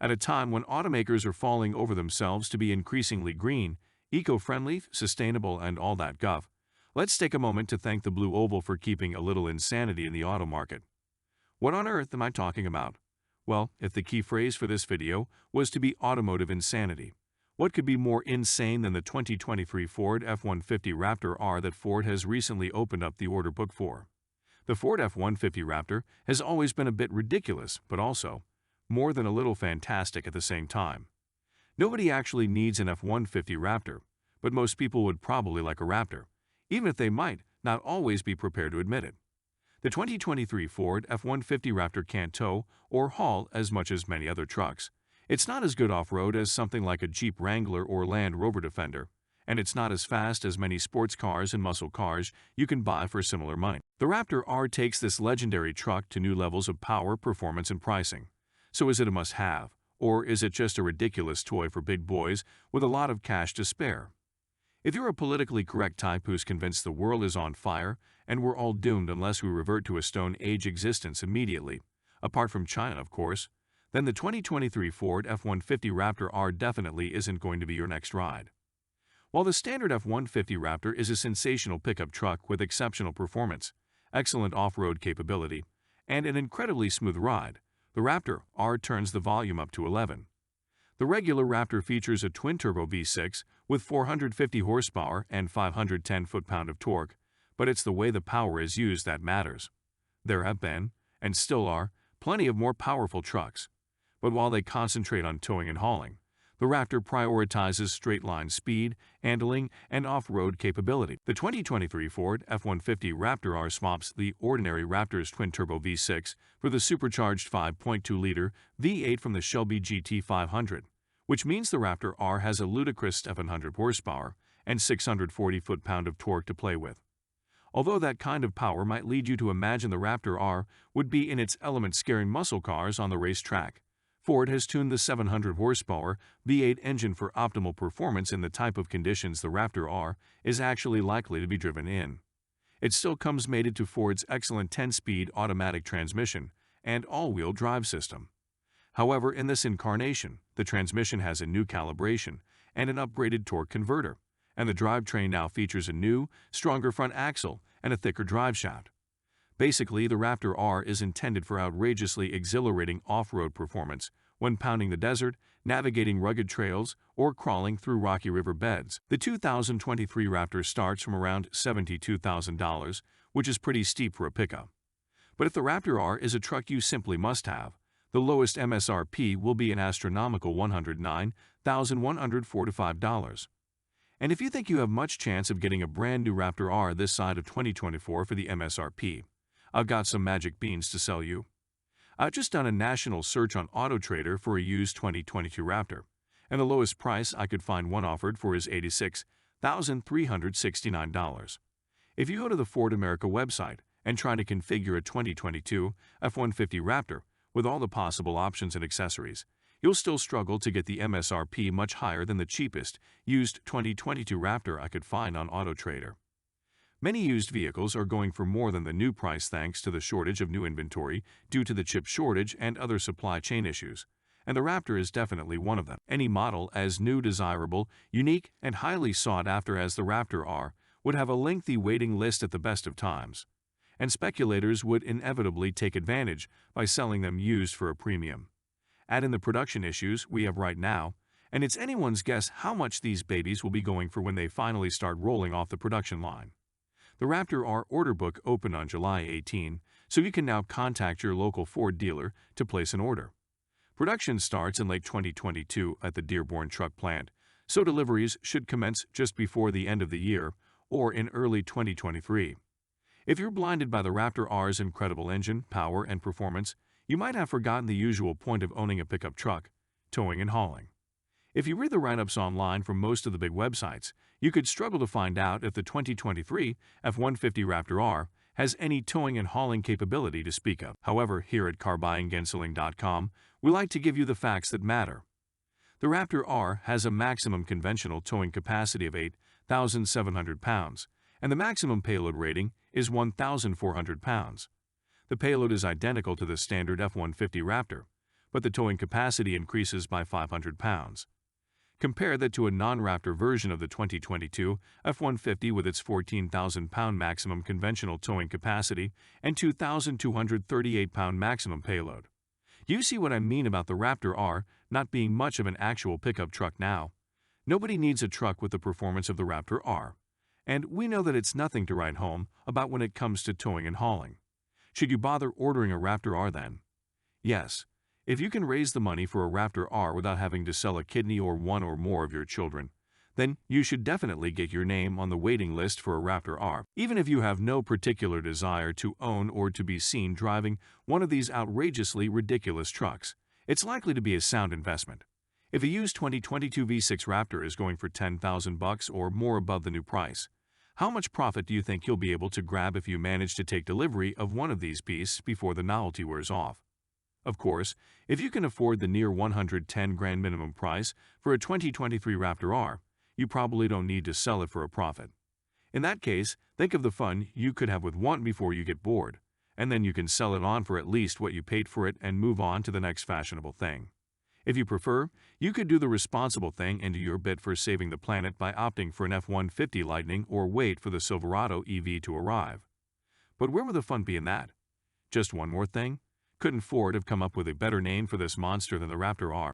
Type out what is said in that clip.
At a time when automakers are falling over themselves to be increasingly green, eco-friendly, sustainable, and all that guff, let's take a moment to thank the Blue Oval for keeping a little insanity in the auto market. What on earth am I talking about? Well, if the key phrase for this video was to be automotive insanity, what could be more insane than the 2023 Ford F-150 Raptor R that Ford has recently opened up the order book for? The Ford F-150 Raptor has always been a bit ridiculous, but also more than a little fantastic at the same time. Nobody actually needs an F-150 Raptor, but most people would probably like a Raptor, even if they might not always be prepared to admit it. The 2023 Ford F-150 Raptor can't tow or haul as much as many other trucks. It's not as good off-road as something like a Jeep Wrangler or Land Rover Defender, and it's not as fast as many sports cars and muscle cars you can buy for similar money. The Raptor R takes this legendary truck to new levels of power, performance, and pricing. So is it a must-have, or is it just a ridiculous toy for big boys with a lot of cash to spare? If you're a politically correct type who's convinced the world is on fire and we're all doomed unless we revert to a Stone Age existence immediately, apart from China of course, then the 2023 Ford F-150 Raptor R definitely isn't going to be your next ride. While the standard F-150 Raptor is a sensational pickup truck with exceptional performance, excellent off-road capability, and an incredibly smooth ride, the Raptor R turns the volume up to 11. The regular Raptor features a twin-turbo V6 with 450 horsepower and 510 foot-pound of torque, but it's the way the power is used that matters. There have been, and still are, plenty of more powerful trucks, but while they concentrate on towing and hauling, the Raptor prioritizes straight-line speed, handling, and off-road capability. The 2023 Ford F-150 Raptor R swaps the ordinary Raptor's twin-turbo V6 for the supercharged 5.2-liter V8 from the Shelby GT500, which means the Raptor R has a ludicrous 700 horsepower and 640 foot-pound of torque to play with. Although that kind of power might lead you to imagine the Raptor R would be in its element scaring muscle cars on the racetrack, Ford has tuned the 700 horsepower V8 engine for optimal performance in the type of conditions the Raptor R is actually likely to be driven in. It still comes mated to Ford's excellent 10-speed automatic transmission and all-wheel drive system. However, in this incarnation, the transmission has a new calibration and an upgraded torque converter, and the drivetrain now features a new, stronger front axle and a thicker driveshaft. Basically, the Raptor R is intended for outrageously exhilarating off-road performance when pounding the desert, navigating rugged trails, or crawling through rocky river beds. The 2023 Raptor starts from around $72,000, which is pretty steep for a pickup. But if the Raptor R is a truck you simply must have, the lowest MSRP will be an astronomical $109,145. And if you think you have much chance of getting a brand new Raptor R this side of 2024 for the MSRP, I've got some magic beans to sell you. I've just done a national search on AutoTrader for a used 2022 Raptor, and the lowest price I could find one offered for is $86,369. If you go to the Ford America website and try to configure a 2022 F-150 Raptor with all the possible options and accessories, you'll still struggle to get the MSRP much higher than the cheapest used 2022 Raptor I could find on AutoTrader. Many used vehicles are going for more than the new price thanks to the shortage of new inventory due to the chip shortage and other supply chain issues, and the Raptor is definitely one of them. Any model as new, desirable, unique, and highly sought after as the Raptor R would have a lengthy waiting list at the best of times, and speculators would inevitably take advantage by selling them used for a premium. Add in the production issues we have right now, and it's anyone's guess how much these babies will be going for when they finally start rolling off the production line. The Raptor R order book opened on July 18, so you can now contact your local Ford dealer to place an order. Production starts in late 2022 at the Dearborn truck plant, so deliveries should commence just before the end of the year or in early 2023. If you're blinded by the Raptor R's incredible engine, power, and performance, you might have forgotten the usual point of owning a pickup truck: towing and hauling. If you read the write-ups online from most of the big websites, you could struggle to find out if the 2023 F-150 Raptor R has any towing and hauling capability to speak of. However, here at CarBuyingGasoline.com, we like to give you the facts that matter. The Raptor R has a maximum conventional towing capacity of 8,700 pounds, and the maximum payload rating is 1,400 pounds. The payload is identical to the standard F-150 Raptor, but the towing capacity increases by 500 pounds. Compare that to a non-Raptor version of the 2022 F-150 with its 14,000-pound maximum conventional towing capacity and 2,238-pound maximum payload. You see what I mean about the Raptor R not being much of an actual pickup truck now? Nobody needs a truck with the performance of the Raptor R. And we know that it's nothing to write home about when it comes to towing and hauling. Should you bother ordering a Raptor R then? Yes. If you can raise the money for a Raptor R without having to sell a kidney or one or more of your children, then you should definitely get your name on the waiting list for a Raptor R, even if you have no particular desire to own or to be seen driving one of these outrageously ridiculous trucks. It's likely to be a sound investment. If a used 2022 V6 Raptor is going for $10,000 or more above the new price, how much profit do you think you'll be able to grab if you manage to take delivery of one of these pieces before the novelty wears off? Of course, if you can afford the near 110 grand minimum price for a 2023 Raptor R, you probably don't need to sell it for a profit. In that case, think of the fun you could have with one before you get bored, and then you can sell it on for at least what you paid for it and move on to the next fashionable thing. If you prefer, you could do the responsible thing and do your bit for saving the planet by opting for an F-150 Lightning or wait for the Silverado EV to arrive. But where would the fun be in that? Just one more thing? Couldn't Ford have come up with a better name for this monster than the Raptor R?